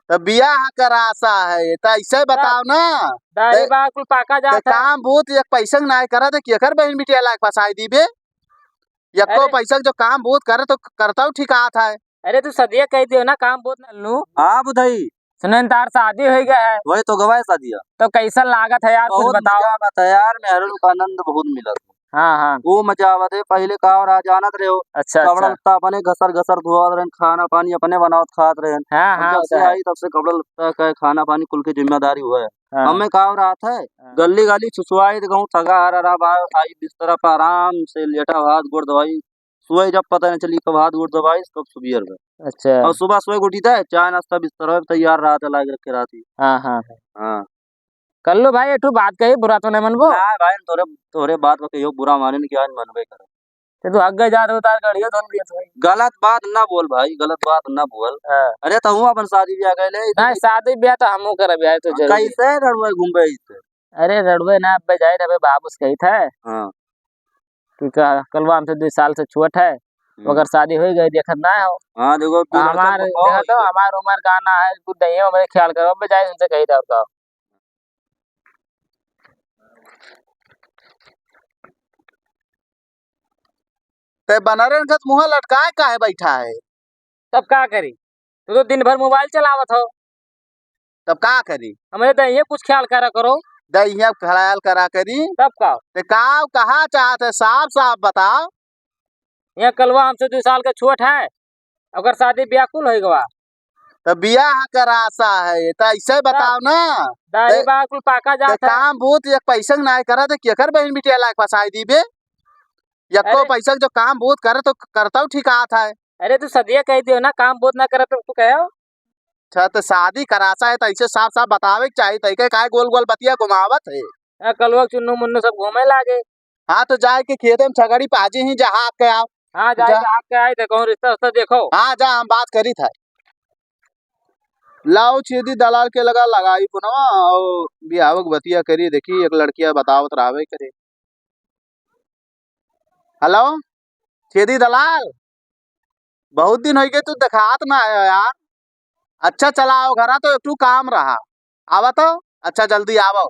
तो बियाह करासा है तो ऐसे बताओ ना। दाई बा कुल पाका जात है। काम बूत एक पैसा ना करा तो केकर बहन बिटिया लायक फसाई दीबे। एको पैसा जो काम बूत करे तो करता हूँ ठीक आता है। अरे तू सदिया कह दियो ना काम बहुत न लू। हाँ बुधाई सुनन तार शादी हो गया है। वही तो गवाए शादिया। तो कैसा लागत है यार कुछ बताओ। मजा आवत है यार, मेहरुल का आनंद बहुत मिला। हाँ हाँ वो मजा आवत है। पहले का और जानत रहे हो। अच्छा कपड़ा अच्छा। लत्ता अपने घसर घसर धोआत रहे, खाना पानी अपने बनावत खात रहे। हाँ हाँ जब से आई तब से कपड़ा लत्ता का खाना पानी कुल की जिम्मेदारी हुआ है। हाँ। हमें का रात है गली गली छुसवाई कहूँ थका हारा रहा आई बिस्तर पर आराम से लेटा हाथ गोड़ दवाई सुबह जब पता नहीं चली कब हाथ गोड़ दवाई कब सुबह में। अच्छा। और सुबह सुबह उठी था चाय नाश्ता बिस्तर तैयार रहा था लाग रखे रहा थी। हाँ हाँ हाँ कर लो भाई एक बात कही बुरा तो नहीं मनबो। ना भाई तोरे तोरे बात को कहियो बुरा माने नहीं, क्या मनबे करे। तू आगे जा रहे उतार गाड़ियों धोन दिया भाई। गलत बात ना बोल भाई, गलत बात ना बोल। अरे तो हूँ अपन शादी ब्याह गए ना शादी ब्याह तो हमू कर ब्याह तो जरूर। कैसे रड़वे घूमबे इसे। अरे रड़वे ना अब जाए रहे बाबूस कही था। हाँ कि कलवा हमसे 2 साल से छुअट है अगर शादी हो गई देखत ना हो। हाँ देखो हमार देखा तो हमार उम्र गाना है कुछ नहीं है मेरे ख्याल करो अब जाए उनसे कही था बताओ। ते बनरे मुँह लटकाए काहे बैठा है। तब क्या करी तू तो दिन भर मोबाइल चलावत हो। तब का करी हमें तो ये कुछ ख्याल करा करो। दहिया ख्याल करा करी तब का ते का कहा चाहते साफ साफ बताओ। यहाँ कलवा हमसे 2 साल का छुअट है अगर शादी ब्याह कुल हो गवा तो बियाह करासा है तो ऐसे बताओ ना। दाई बा कुल पाका जात है। काम बूत एक पैसा ना करा तो केकर बहन बिटिया लायक फसाई दीबे। एको पैसा जो काम बूत करे तो करता हूँ ठीक आता है। अरे तू सदिया कह दियो ना काम बहुत ना करे तो तू कहो। अच्छा तो शादी करासा है तो ऐसे साफ साफ बतावे के चाहिए तैके काय गोल गोल बतिया घुमावत है। कलवा चुन्नू मुन्नू सब घूमे लागे। हाँ तो जाए के खेते में छगड़ी पाजी ही जहाँ के आओ। हाँ जाए आके आए देखो रिश्ता उस्ता देखो। हाँ जा हम बात करी था लाओ छेदी दलाल के लगा लगाई पुनवा और बिहावक बतिया करी देखी एक लड़किया बतावत रावे करे। हेलो छेदी दलाल बहुत दिन हो गए तू दिखात ना आयो यार। अच्छा चलाओ घरा तो एक काम रहा आवा तो अच्छा जल्दी आवो।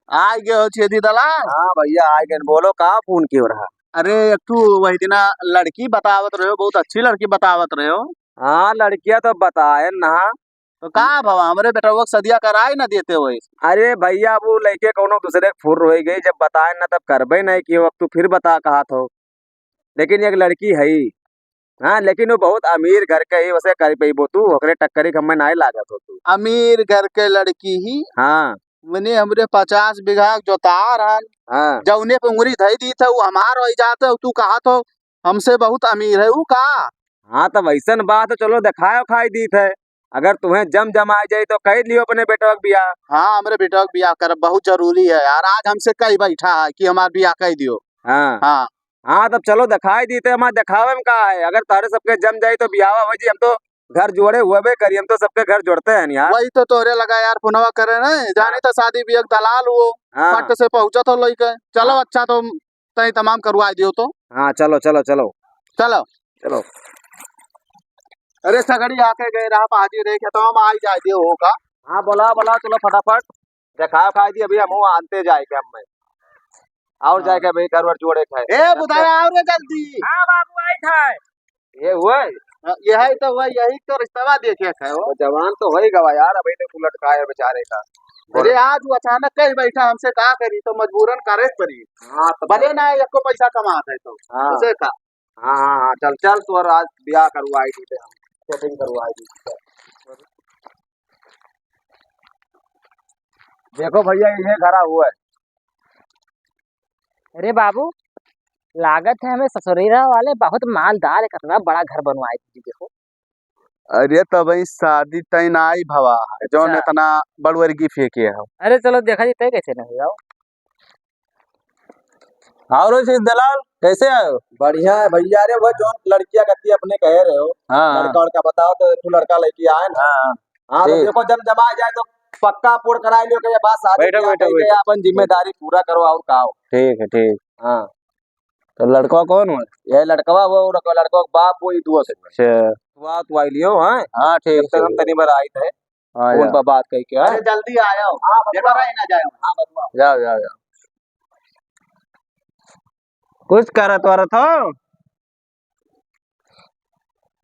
आ गए हो छेदी दलाल। हाँ भैया आ गए बोलो कहाँ फोन क्यों रहा। अरे एक वही दिना लड़की बतावत रहे हो बहुत अच्छी लड़की बतावत रहे हो। हाँ लड़कियां तो बताए ना। तो का भवा हमारे बेटा वो सदिया कराई ना देते हो। अरे भैया वो लड़के कोनो दूसरे फुर हो गई जब बताए ना तब करबे नहीं कि अब तू फिर बता कहा तो। लेकिन एक लड़की है हाँ लेकिन वो बहुत अमीर घर के ही वैसे कर पेबो तू ओकरे टक्करी हमें नहीं लागत हो तू। अमीर घर के लड़की ही हाँ मैंने हमरे 50 बीघा जोतार हन। हाँ जौने पे उंगली धई दी था वो हमार हो जाते तू कहा तो हमसे बहुत अमीर है वो का। हाँ तो वैसन बात चलो दिखाओ खाई दी थे अगर तुम्हें जम जमाई जाये तो कह लियो अपने बेटा का बियाह। हाँ हमारे बेटा का बियाह कर बहुत जरूरी है यार आज हमसे कई बैठा है कि हमारा बियाह कह दियो। हाँ हाँ हाँ तब चलो दिखाई दी थे हमारे दिखावे में कहा है अगर तारे सबके जम जाये तो बियाह हो जी हम तो घर जोड़े हुए भी करी हम तो सबके घर जोड़ते हैं यार। वही तो तोरे लगा यार पुनवा करे ना जाने तो शादी बियाह दलाल वो फट से पहुंचा तो लइके चलो अच्छा तो तय तमाम करवा दियो तो। हाँ चलो चलो चलो चलो चलो। अरे सगड़ी आके गए रहा पाजी रे खेतों में आई जाए दियो होगा। हाँ बोला बोला चलो फटाफट दिखाओ खाई दी अभी हम आनते जाएंगे हम में और जाएगा भाई घर वर जोड़े खाए। ए बुधाया आओ रे जल्दी। हाँ बाबू आई था ये हुआ यही तो हुआ यही तो रिश्ता देखे है वो जवान तो हो ही गवा यार अभी तो उलट का है बेचारे का। अरे आज वो अचानक कहीं बैठा हमसे का करी तो मजबूरन करे पड़ी। हाँ तो भले ना एको पैसा कमाता है तो उसे का। हाँ हाँ हाँ चल चल तो आज ब्याह करवाई दी हम सेटिंग करवाई दी। देखो भैया ये घरा हुआ है। अरे बाबू लागत है हमें ससुरेरा वाले बहुत मालदार है कितना बड़ा घर बनवाए थे देखो। अरे तब शादी तय आई भवा है जो इतना बड़वर्गी फेंके है। अरे चलो देखा जी तय कैसे नहीं जाओ। और दलाल कैसे आए हो। बढ़िया है भैया। अरे वो जो लड़कियां कहती है अपने कह रहे हो लड़का लड़का बताओ तो एक लड़का लड़की आए ना। हाँ तो देखो जब जमा जाए तो पक्का पूर्ण करा लियो के बाद शादी अपन जिम्मेदारी पूरा करो और का। ठीक है ठीक। हाँ तो लड़का कौन है। ये लड़कवा वो लड़का बाप वो दोस्त। वाह तू आई लियो हैं। हाँ ठीक तब हम तनी बार आई थे हाँ फोन पर बात कही क्या अरे जल्दी आयो देखो रही ना जाओ जाओ जाओ जाओ कुछ करत वरत हो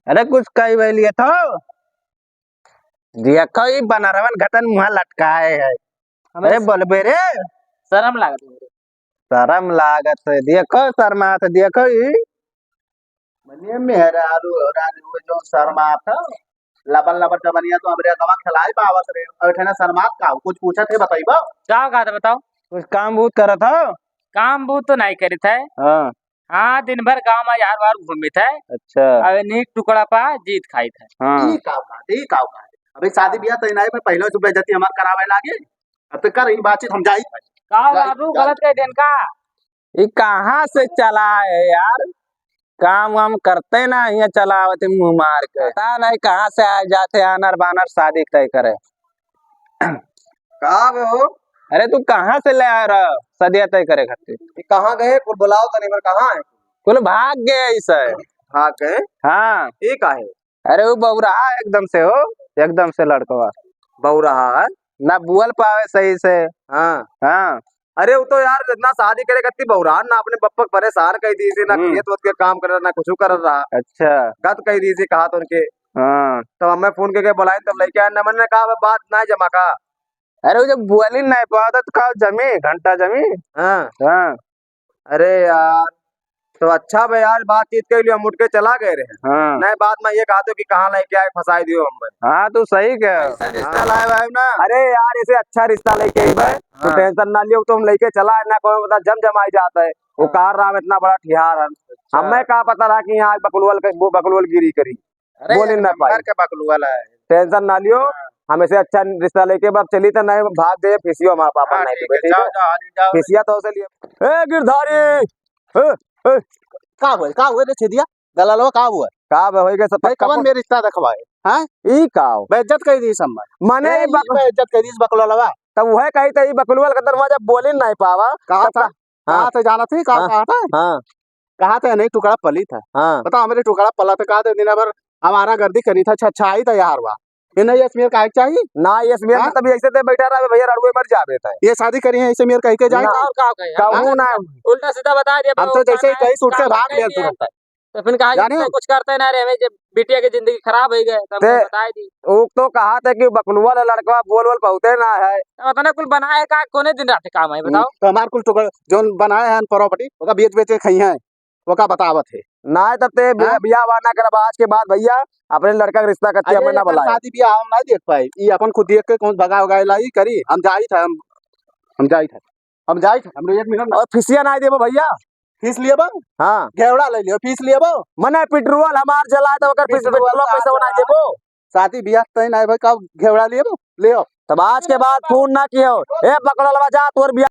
अरे कुछ कही लिए थो देखो ये बनारवन घटन मुँह लटकाए है अरे बोलबे रे शर्म लागत है मेरे। शर्म लागत है देखो शर्मा तो देखो ये मनिया मेहरा आलू राजू जो शर्मा था लबन लबन जबनिया तो हमरे दवा खिलाई बावस रे और ठेना शर्मात का कुछ पूछा थे बताइबो क्या कहा था बताओ। कुछ काम बहुत करत हो काम बूत तो नहीं करी थे। हाँ हाँ दिन भर गाँव में यार वार घूमी थे। अच्छा अब नीक टुकड़ा पा जीत खाई थे। हाँ ठीक का अभी शादी ब्याह तो नहीं में पहले से बेइज्जती हमार करावे लागे अब तो कर ही बातचीत हम जाई का बाबू गलत कह देन का। ये कहाँ से चला है यार काम वाम करते ना यहाँ चलावते मुंह मार के पता नहीं कहाँ से आ जाते आनर बानर शादी तय करे कहाँ गए हो अरे तू कहाँ से ले आ रहा सदिया तय करे खातिर ये कहाँ गए कुल बुलाओ तनी बार कहाँ है कुल भाग गए ऐसे हाँ गए हाँ ये का है अरे वो बौरा एकदम से हो एकदम से लड़कवा बहु रहा है ना बुअल पावे सही से हाँ हाँ अरे वो तो यार जितना शादी करे कत्ती बहुरान ना अपने बप्पा परेशान कही दी थी ना खेत वत के काम कर रहा ना कुछ कर रहा अच्छा गत कही दी थी कहा तो उनके हाँ तब हमें फोन करके बुलाए तब लेके आए नमन ने कहा बात ना जमा का अरे वो जब बुअल ही नहीं पाता तो का जमी घंटा जमी हाँ हाँ अरे यार तो अच्छा भाई यार बातचीत के लिए हम उठ के चला गए रहे हाँ नहीं बात में ये कहा तो कि कहाँ लेके आए फंसाई दियो हम हाँ तू सही कह रिश्ता लाए भाई ना अरे यार इसे अच्छा रिश्ता लेके आई भाई तो टेंशन ना लियो तो हम लेके चला है ना कोई बता जम जमाई जाता है वो कार रहा में इतना बड़ा ठिहार है हमें कहा पता रहा कि यहाँ बकलवल गिरी करी बोले ना पाए के बकलुआ लाए टेंशन ना लियो हम ऐसे अच्छा रिश्ता लेके अब चली तो नहीं भाग जाए फिसियो हमारे पापा नहीं फिसिया तो उसे लिए ए गिरधारी का हुए रे छेदिया दलालवा का हुआ का भाई के सब कवन में रिश्ता रखवाए हां ई का बेइज्जत कर दी सब माने बेइज्जत कर दी बकलवा तब वह कही तो बकलुआ के दरवाजा बोले नहीं पावा कहाँ से जाना थी कहाँ था हाँ कहा था नहीं टुकड़ा पली था हाँ बता हमारे टुकड़ा पला था कहा था दिन भर हमारा गर्दी करी था अच्छा आई था यार वाह ये नहीं इसमें काहे चाहिए ना इसमें तभी ऐसे ते बैठा रहा भैया रड़ुए मर जावे था ये शादी करी है इसे मेरे कह के जाए और का कहे कहूं ना उल्टा सीधा बता दिया। हम तो जैसे ही कहीं सूट से भाग लिया तुरंत तो फिर कहा जाने कुछ करते ना रे हमें जब बिटिया की जिंदगी खराब हो गई तब बताई दी वो तो कहा था कि बकलुआ लड़का बोल बोल पहुंचे ना है अपने कुल बनाए का कोने दिन रात काम है बताओ। तो हमारे कुल टुकड़ा जो बनाए हैं प्रॉपर्टी वो बेच बेच के खाई है वो का बतावत है ना तब ते बियाह वाना कर आज के बाद भैया अपने लड़का का रिश्ता करते हमें ना बुलाया शादी ब्याह हम नहीं देख पाए ये अपन खुद देख के कौन भगा वगा लाई करी हम जाई था हम जाई था हम 1 मिनट और फिसिया ना देबो भैया फीस लिए बा हाँ घेवड़ा ले लियो फीस लिए बा मने पेट्रोल हमार जलाए तो अगर पेट्रोल पैसा बना देबो शादी ब्याह तय नहीं भाई का घेवड़ा लिए बा ले तब आज के बाद फोन ना कियो ए पकड़लवा जा तोर बियाह